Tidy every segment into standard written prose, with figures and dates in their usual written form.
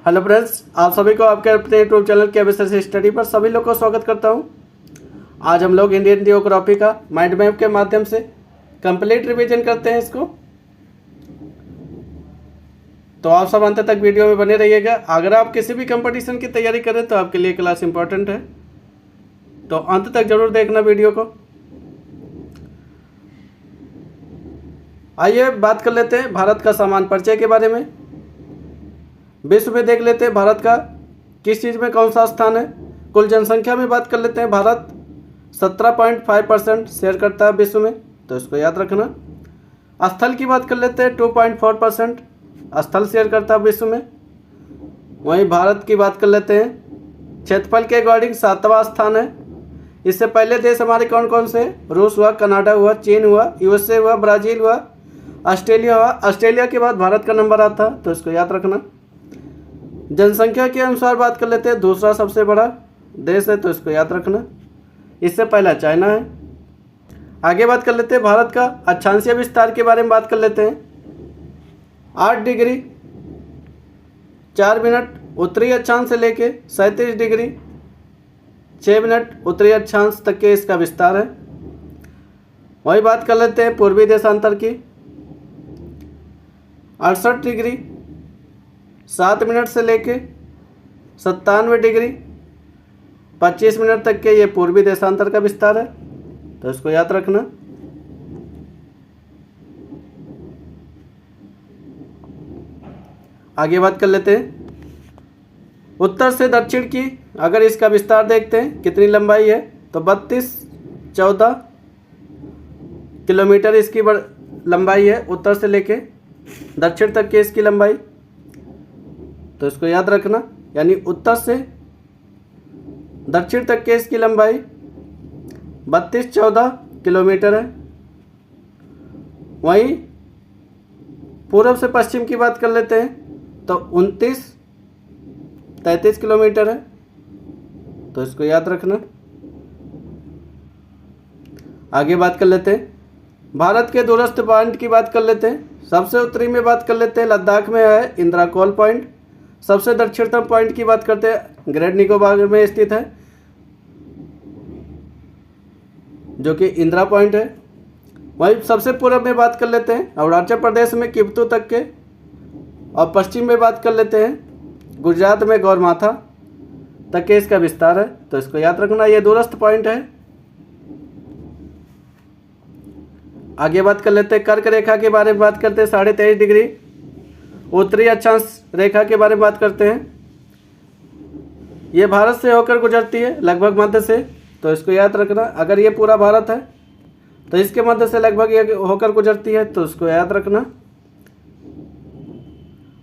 Hello friends, आप सभी को आपके अपने यूट्यूब चैनल के एबीसी स्टडी पर सभी लोग को स्वागत करता हूं। आज हम लोग इंडियन जियोग्राफी का माइंड मैप के माध्यम से कंप्लीट रिवीजन करते हैं इसको। तो आप सब अंत तक वीडियो में बने रहिएगा। अगर आप किसी भी कंपटीशन की तैयारी करें तो आपके लिए क्लास इंपॉर्टेंट है, तो अंत तक जरूर देखना वीडियो को। आइए बात कर लेते हैं भारत का सामान्य परिचय के बारे में। विश्व में देख लेते हैं भारत का किस चीज़ में कौन सा स्थान है। कुल जनसंख्या में बात कर लेते हैं, भारत 17.5% शेयर करता है विश्व में, तो इसको याद रखना। स्थल की बात कर लेते हैं, 2.4% स्थल शेयर करता है विश्व में। वहीं भारत की बात कर लेते हैं, क्षेत्रफल के अकॉर्डिंग 7वां स्थान है। इससे पहले देश हमारे कौन कौन से? रूस हुआ, कनाडा हुआ, चीन हुआ, यूएसए हुआ, ब्राज़ील हुआ, ऑस्ट्रेलिया हुआ। ऑस्ट्रेलिया के बाद भारत का नंबर आता है, तो इसको याद रखना। जनसंख्या के अनुसार बात कर लेते हैं, दूसरा सबसे बड़ा देश है, तो इसको याद रखना। इससे पहला चाइना है। आगे बात कर लेते हैं भारत का अक्षांशीय विस्तार के बारे में बात कर लेते हैं। 8 डिग्री 4 मिनट उत्तरी अक्षांश से लेके 37 डिग्री 6 मिनट उत्तरी अक्षांश तक के इसका विस्तार है। वही बात कर लेते हैं पूर्वी देशांतर की। 68 डिग्री 7 मिनट से लेके 97 डिग्री 25 मिनट तक के ये पूर्वी देशांतर का विस्तार है, तो इसको याद रखना। आगे बात कर लेते हैं उत्तर से दक्षिण की। अगर इसका विस्तार देखते हैं कितनी लंबाई है, तो 32-14 किलोमीटर इसकी लंबाई है, उत्तर से लेके दक्षिण तक की इसकी लंबाई, तो इसको याद रखना। यानी उत्तर से दक्षिण तक के इसकी लंबाई 32-14 किलोमीटर है। वहीं पूर्व से पश्चिम की बात कर लेते हैं, तो 29-33 किलोमीटर है, तो इसको याद रखना। आगे बात कर लेते हैं भारत के दूरस्थ पॉइंट की बात कर लेते हैं। सबसे उत्तरी में बात कर लेते हैं, लद्दाख में है इंदिरा कोल पॉइंट। सबसे दक्षिणतम पॉइंट की बात करते हैं, ग्रेट निकोबार में स्थित है, जो कि इंदिरा पॉइंट है। वहीं सबसे पूर्व में बात कर लेते हैं अरुणाचल प्रदेश में किब्तू तक के, और पश्चिम में बात कर लेते हैं गुजरात में गौरमाथा तक के इसका विस्तार है, तो इसको याद रखना, ये दूरस्थ पॉइंट है। आगे बात कर लेते हैं कर्क रेखा के बारे में बात करते हैं। 23.5 डिग्री उत्तरी अक्षांश रेखा के बारे में बात करते हैं। ये भारत से होकर गुजरती है लगभग मध्य से, तो इसको याद रखना। अगर ये पूरा भारत है तो इसके मध्य से लगभग ये होकर गुजरती है, तो इसको याद रखना।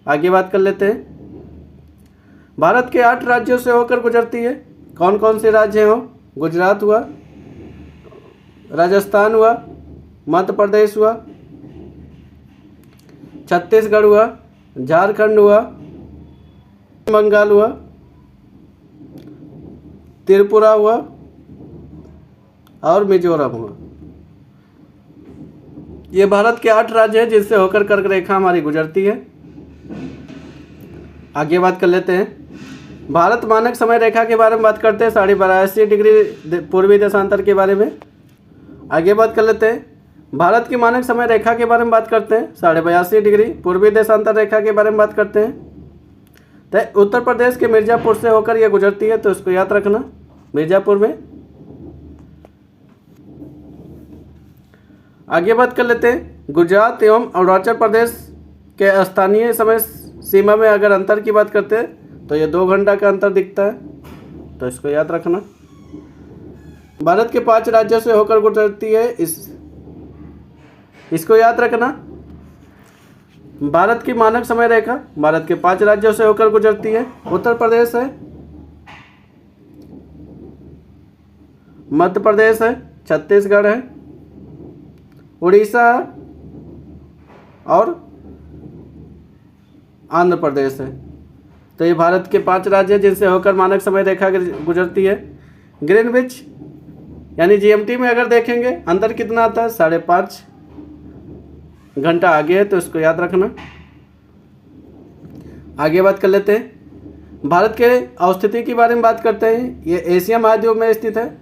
आगे बात कर लेते हैं भारत के 8 राज्यों से होकर गुजरती है। कौन कौन से राज्य हो? गुजरात हुआ, राजस्थान हुआ, मध्य प्रदेश हुआ, छत्तीसगढ़ हुआ, झारखंड हुआ, बंगाल हुआ, त्रिपुरा हुआ और मिजोरम हुआ। ये भारत के 8 राज्य हैं जिनसे होकर कर्क रेखा हमारी गुजरती है। आगे बात कर लेते हैं भारत मानक समय रेखा के बारे में बात करते हैं, 82.5 डिग्री पूर्वी देशांतर के बारे में। आगे बात कर लेते हैं भारत की मानक समय रेखा के बारे में बात करते हैं, 82.5 डिग्री पूर्वी देशांतर रेखा के बारे में बात करते हैं। तो उत्तर प्रदेश के मिर्ज़ापुर से होकर यह गुजरती है, तो इसको याद रखना, मिर्ज़ापुर में। आगे बात कर लेते हैं गुजरात एवं अरुणाचल प्रदेश के स्थानीय समय सीमा में अगर अंतर की बात करते हैं, तो ये 2 घंटा का अंतर दिखता है, तो इसको याद रखना। भारत के 5 राज्यों से होकर गुजरती है, इसको याद रखना। भारत की मानक समय रेखा भारत के 5 राज्यों से होकर गुजरती है। उत्तर प्रदेश है, मध्य प्रदेश है, छत्तीसगढ़ है, उड़ीसा है और आंध्र प्रदेश है। तो ये भारत के 5 राज्य हैं जिनसे होकर मानक समय रेखा गुजरती है। ग्रीनविच यानी जीएमटी में अगर देखेंगे अंतर कितना आता है, 5.5 घंटा आगे है, तो इसको याद रखना। आगे बात कर लेते हैं भारत के अवस्थिति के बारे में बात करते हैं। ये एशिया महाद्वीप में स्थित है,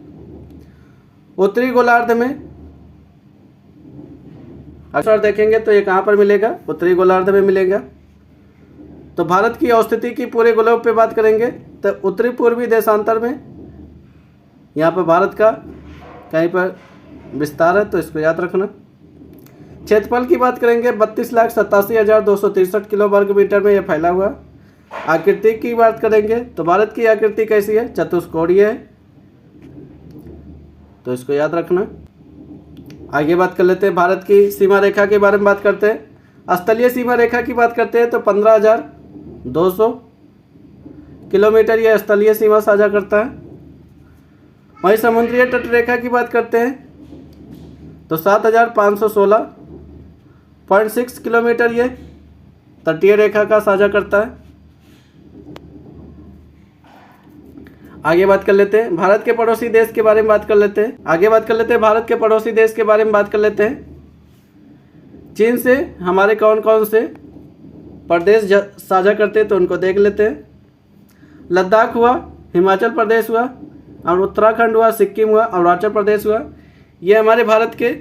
उत्तरी गोलार्ध में। अक्सर देखेंगे तो ये कहाँ पर मिलेगा, उत्तरी गोलार्ध में मिलेगा। तो भारत की अवस्थिति की पूरे गोलार्ध पे बात करेंगे तो उत्तरी पूर्वी देशांतर में यहाँ पर भारत का कहीं पर विस्तार है, तो इसको याद रखना। क्षेत्रफल की बात करेंगे 32,87,263 किलो वर्ग मीटर में यह फैला हुआ। आकृति की बात करेंगे तो भारत की आकृति कैसी है, चतुष्कोणीय है, तो इसको याद रखना। आगे बात कर लेते हैं भारत की सीमा रेखा के बारे में बात करते हैं। स्थलीय सीमा रेखा की बात करते हैं तो 15,200 किलोमीटर यह स्थलीय सीमा साझा करता है। वहीं समुद्रीय तट रेखा की बात करते हैं तो 7,516.6 किलोमीटर ये तटीय रेखा का साझा करता है। आगे बात कर लेते हैं भारत के पड़ोसी देश के बारे में बात कर लेते हैं। भारत के पड़ोसी देश के बारे में बात कर लेते हैं। चीन से हमारे कौन कौन से प्रदेश साझा करते हैं तो उनको देख लेते हैं। लद्दाख हुआ, हिमाचल प्रदेश हुआ, और उत्तराखंड हुआ, सिक्किम हुआ, अरुणाचल प्रदेश हुआ। ये हमारे भारत के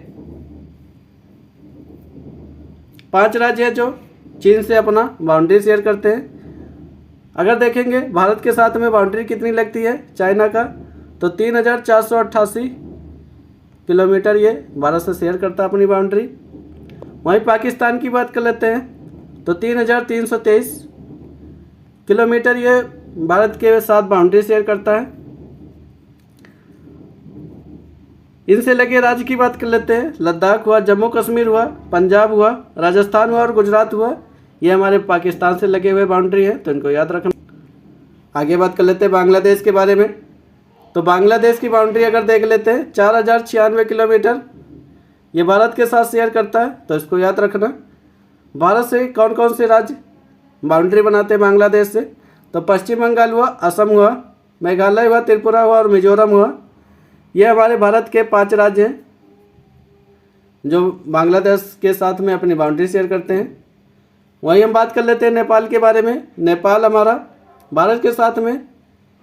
5 राज्य हैं जो चीन से अपना बाउंड्री शेयर करते हैं। अगर देखेंगे भारत के साथ में बाउंड्री कितनी लगती है चाइना का, तो 3,488 किलोमीटर ये भारत से शेयर करता है अपनी बाउंड्री। वहीं पाकिस्तान की बात कर लेते हैं तो 3,323 किलोमीटर ये भारत के साथ बाउंड्री शेयर करता है। इनसे लगे राज्य की बात कर लेते हैं। लद्दाख हुआ, जम्मू कश्मीर हुआ, पंजाब हुआ, राजस्थान हुआ और गुजरात हुआ, ये हमारे पाकिस्तान से लगे हुए बाउंड्री है, तो इनको याद रखना। आगे बात कर लेते हैं बांग्लादेश के बारे में। तो बांग्लादेश की बाउंड्री अगर देख लेते हैं 4,096 किलोमीटर ये भारत के साथ शेयर करता है, तो इसको याद रखना। भारत से कौन कौन से राज्य बाउंड्री बनाते हैं बांग्लादेश से, तो पश्चिम बंगाल हुआ, असम हुआ, मेघालय हुआ, त्रिपुरा हुआ और मिजोरम हुआ। ये हमारे भारत के 5 राज्य हैं जो बांग्लादेश के साथ में अपनी बाउंड्री शेयर करते हैं। वहीं हम बात कर लेते हैं नेपाल के बारे में। नेपाल हमारा भारत के साथ में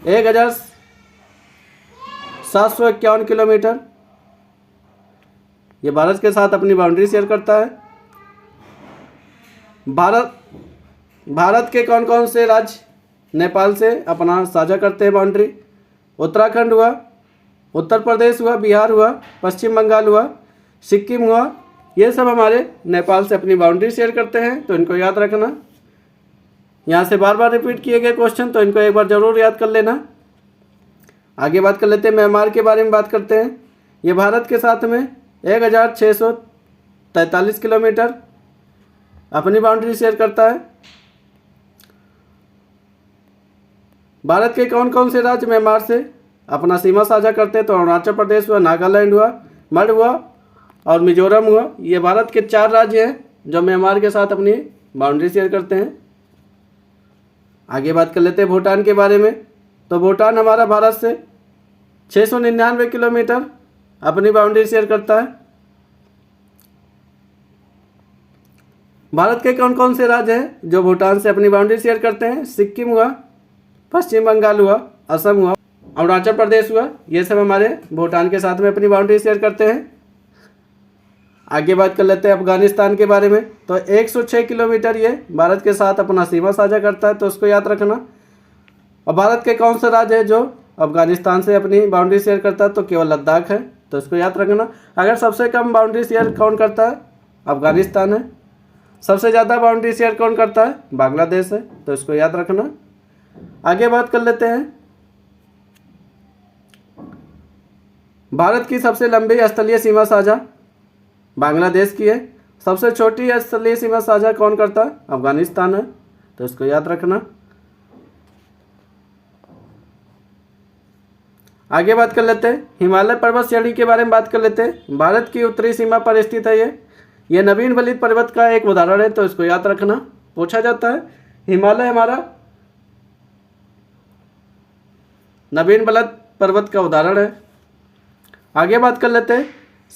1,751 किलोमीटर ये भारत के साथ अपनी बाउंड्री शेयर करता है। भारत के कौन कौन से राज्य नेपाल से अपना साझा करते हैं बाउंड्री, उत्तराखंड हुआ, उत्तर प्रदेश हुआ, बिहार हुआ, पश्चिम बंगाल हुआ, सिक्किम हुआ, ये सब हमारे नेपाल से अपनी बाउंड्री शेयर करते हैं, तो इनको याद रखना। यहाँ से बार बार रिपीट किए गए क्वेश्चन, तो इनको एक बार ज़रूर याद कर लेना। आगे बात कर लेते हैं म्यांमार के बारे में बात करते हैं। ये भारत के साथ में 1,643 किलोमीटर अपनी बाउंड्री शेयर करता है। भारत के कौन कौन से राज्य म्यांमार से अपना सीमा साझा करते हैं, तो अरुणाचल प्रदेश हुआ, नागालैंड हुआ, मणि हुआ और मिजोरम हुआ। ये भारत के 4 राज्य हैं जो म्यांमार के साथ अपनी बाउंड्री शेयर करते हैं। आगे बात कर लेते हैं भूटान के बारे में। तो भूटान हमारा भारत से 699 किलोमीटर अपनी बाउंड्री शेयर करता है। भारत के कौन कौन से राज्य हैं जो भूटान से अपनी बाउंड्री शेयर करते हैं, सिक्किम हुआ, पश्चिम बंगाल हुआ, असम हुआ, अरुणाचल प्रदेश हुआ, ये सब हमारे भूटान के साथ में अपनी बाउंड्री शेयर करते हैं। आगे बात कर लेते हैं अफगानिस्तान के बारे में। तो 106 किलोमीटर ये भारत के साथ अपना सीमा साझा करता है, तो उसको याद रखना। और भारत के कौन सा राज्य है जो अफगानिस्तान से अपनी बाउंड्री शेयर करता है, तो केवल लद्दाख है, तो इसको याद रखना। अगर सबसे कम बाउंड्री शेयर कौन करता है, अफगानिस्तान है। सबसे ज़्यादा बाउंड्री शेयर कौन करता है, बांग्लादेश है, तो इसको याद रखना। आगे बात कर लेते हैं भारत की सबसे लंबी स्थलीय सीमा साझा बांग्लादेश की है। सबसे छोटी स्थलीय सीमा साझा कौन करता है, अफगानिस्तान है, तो इसको याद रखना। आगे बात कर लेते हैं हिमालय पर्वत श्रेणी के बारे में बात कर लेते हैं। भारत की उत्तरी सीमा पर स्थित है ये नवीन बलित पर्वत का एक उदाहरण है, तो इसको याद रखना, पूछा जाता है। हिमालय हमारा नवीन बलित पर्वत का उदाहरण है। आगे बात कर लेते हैं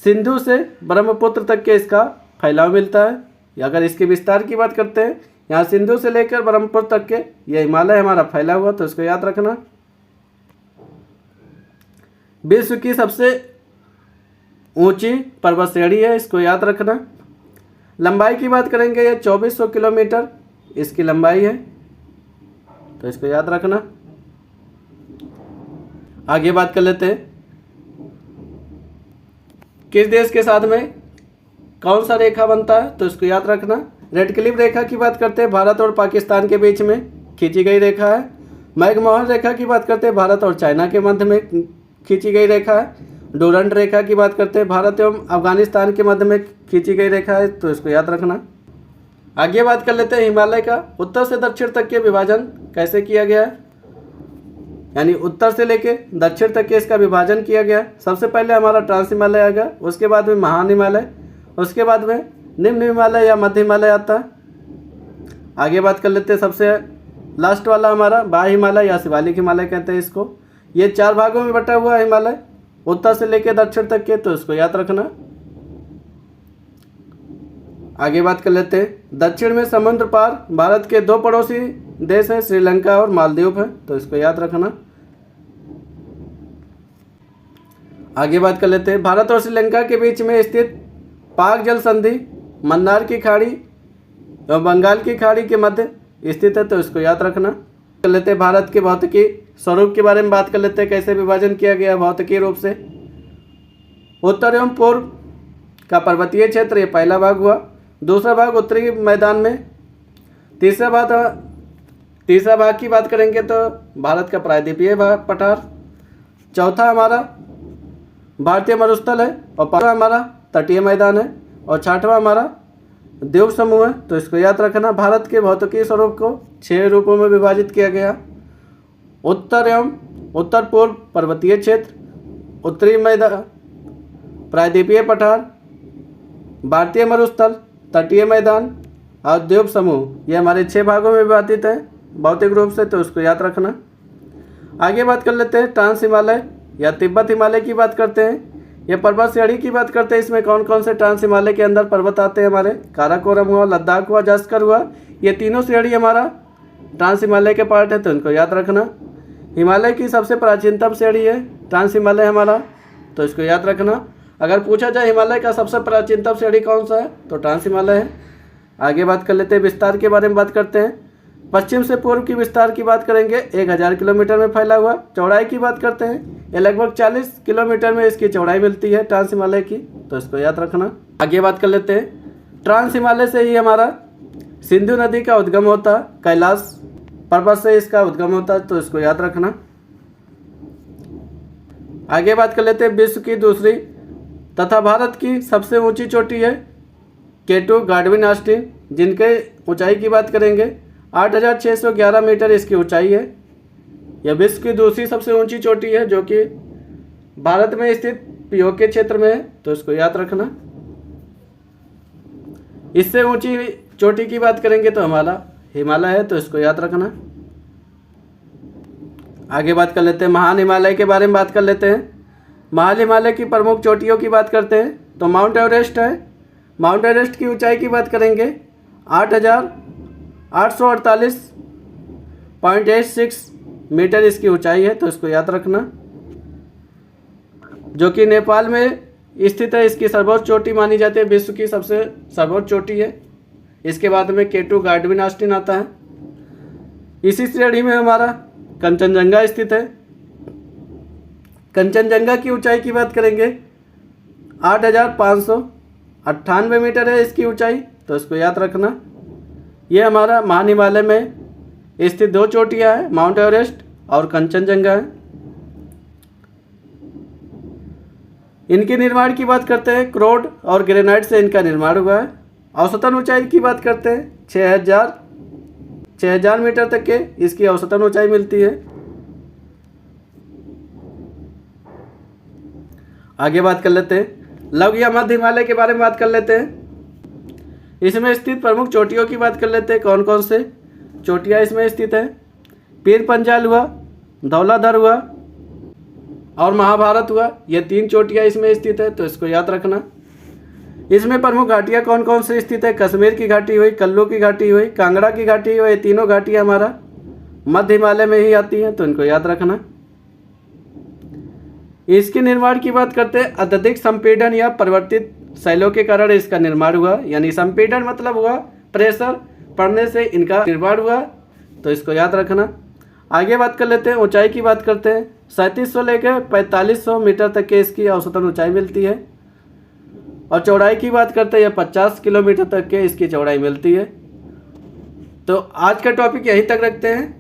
सिंधु से ब्रह्मपुत्र तक के इसका फैलाव मिलता है। अगर इसके विस्तार की बात करते हैं, यहाँ सिंधु से लेकर ब्रह्मपुत्र तक के ये हिमालय हमारा फैला हुआ, तो इसको याद रखना। विश्व की सबसे ऊंची पर्वत श्रेणी है, इसको याद रखना। लंबाई की बात करेंगे, ये 2400 किलोमीटर इसकी लंबाई है, तो इसको याद रखना। आगे बात कर लेते हैं, किस देश के साथ में कौन सा रेखा बनता है, तो इसको याद रखना। रेड क्लिफ रेखा की बात करते हैं, भारत और पाकिस्तान के बीच में खींची गई रेखा है। मैकमोहन रेखा की बात करते हैं, भारत और चाइना के मध्य में खींची गई रेखा है। डूरंट रेखा की बात करते हैं, भारत एवं अफगानिस्तान के मध्य में खींची गई रेखा है, तो इसको याद रखना। आगे बात कर लेते हैं, हिमालय का उत्तर से दक्षिण तक के विभाजन कैसे किया गया है, यानी उत्तर से लेके दक्षिण तक के इसका विभाजन किया गया। सबसे पहले हमारा ट्रांस हिमालय आएगा, उसके बाद में महान हिमालय, उसके बाद में निम्न हिमालय या मध्य हिमालय आता है। आगे बात कर लेते हैं, सबसे लास्ट वाला हमारा बाह्य हिमालय या शिवालिक हिमालय कहते हैं इसको। ये 4 भागों में बटा हुआ है हिमालय, उत्तर से लेकर दक्षिण तक के, तो इसको याद रखना। आगे बात कर लेते हैं, दक्षिण में समुद्र पार भारत के 2 पड़ोसी देश हैं, श्रीलंका और मालदीव है, तो इसको याद रखना। आगे बात कर लेते हैं, भारत और श्रीलंका के बीच में स्थित पाक जल संधि मन्नार की खाड़ी और बंगाल की खाड़ी के मध्य स्थित है, तो इसको याद रखना। कर लेते हैं, भारत के भौतिकी स्वरूप के बारे में बात कर लेते हैं, कैसे विभाजन किया गया भौतिकी रूप से। उत्तर एवं पूर्व का पर्वतीय क्षेत्र, ये पहला भाग हुआ। दूसरा भाग उत्तरी मैदान में। तीसरा भाग की बात करेंगे तो भारत का प्रायद्वीपीय पठार। चौथा हमारा भारतीय मरुस्थल है, और 5वां हमारा तटीय मैदान है, और 6वां हमारा द्वीप समूह है, तो इसको याद रखना। भारत के भौतिकीय स्वरूप को 6 रूपों में विभाजित किया गया। उत्तर एवं उत्तर पूर्व पर्वतीय क्षेत्र, उत्तरी मैदान, प्रायद्वीपीय पठार, भारतीय मरुस्थल, तटीय मैदान और द्वीप समूह, ये हमारे 6 भागों में विभाजित है भौतिक रूप से, तो उसको याद रखना। आगे बात कर लेते हैं, ट्रांस हिमालय या तिब्बत हिमालय की बात करते हैं। ये पर्वत श्रेणी की बात करते हैं, इसमें कौन कौन से ट्रांस हिमालय के अंदर पर्वत आते हैं हमारे, काराकोरम हुआ, लद्दाख हुआ, जास्कर हुआ, ये तीनों श्रेणी हमारा ट्रांस हिमालय के पार्ट है, तो इनको याद रखना। हिमालय की सबसे प्राचीनतम श्रेणी है ट्रांस हिमालय हमारा, तो इसको याद रखना। अगर पूछा जाए हिमालय का सबसे प्राचीनतम श्रेणी कौन सा है, तो ट्रांस हिमालय है। आगे बात कर लेते हैं, विस्तार के बारे में बात करते हैं। पश्चिम से पूर्व की विस्तार की बात करेंगे, 1000 किलोमीटर में फैला हुआ। चौड़ाई की बात करते हैं, ये लगभग 40 किलोमीटर में इसकी चौड़ाई मिलती है ट्रांस हिमालय की, तो इसको याद रखना। आगे बात कर लेते हैं, ट्रांस हिमालय से ही हमारा सिंधु नदी का उद्गम होता है, कैलाश पर्वत से इसका उद्गम होता है, तो इसको याद रखना। आगे बात कर लेते हैं, विश्व की दूसरी तथा भारत की सबसे ऊंची चोटी है केटू गाडविन ऑस्टिन, जिनके ऊंचाई की बात करेंगे 8611 मीटर इसकी ऊंचाई है। यह विश्व की दूसरी सबसे ऊंची चोटी है, जो कि भारत में स्थित पीओके क्षेत्र में है, तो इसको याद रखना। इससे ऊंची चोटी की बात करेंगे तो हमारा हिमालय है, तो इसको याद रखना। आगे बात कर लेते हैं, महान हिमालय के बारे में बात कर लेते हैं। महान हिमालय की प्रमुख चोटियों की बात करते हैं तो माउंट एवरेस्ट है। माउंट एवरेस्ट की ऊंचाई की बात करेंगे 8848.86 मीटर इसकी ऊंचाई है, तो इसको याद रखना, जो कि नेपाल में स्थित है। इसकी सर्वोच्च चोटी मानी जाती है, विश्व की सबसे सर्वोच्च चोटी है। इसके बाद में केटू गाडविन ऑस्टिन आता है। इसी श्रेणी में हमारा कंचनजंगा स्थित है। कंचनजंगा की ऊंचाई की बात करेंगे 8598 मीटर है इसकी ऊंचाई, तो इसको याद रखना। ये हमारा महान हिमालय में स्थित 2 चोटियाँ हैं, माउंट एवरेस्ट और कंचनजंगा है। इनके निर्माण की बात करते हैं, क्रोड और ग्रेनाइट से इनका निर्माण हुआ है। औसतन ऊंचाई की बात करते हैं 6000 मीटर तक के इसकी औसतन ऊंचाई मिलती है। आगे बात कर लेते हैं, लघु या मध्य हिमालय के बारे में बात कर लेते हैं। इसमें स्थित प्रमुख चोटियों की बात कर लेते हैं, कौन कौन से चोटियाँ इसमें स्थित हैं। पीर पंजाल हुआ, धौलाधर हुआ और महाभारत हुआ, ये 3 चोटियाँ इसमें स्थित है, तो इसको याद रखना। इसमें प्रमुख घाटियाँ कौन कौन सी स्थित है? कश्मीर की घाटी हुई, कल्लू की घाटी हुई, कांगड़ा की घाटी हुई। ये तीनों घाटियाँ हमारा मध्य हिमालय में ही आती हैं, तो इनको याद रखना। इसके निर्माण की बात करते हैं, अत्यधिक संपीड़न या परिवर्तित शैलों के कारण इसका निर्माण हुआ। यानी संपीड़न मतलब हुआ प्रेशर पड़ने से इनका निर्माण हुआ, तो इसको याद रखना। आगे बात कर लेते हैं, ऊंचाई की बात करते हैं। 3700 लेकर 4500 मीटर तक के इसकी औसतन ऊंचाई मिलती है। और चौड़ाई की बात करते हैं, 50 किलोमीटर तक के इसकी चौड़ाई मिलती है। तो आज का टॉपिक यहीं तक रखते हैं।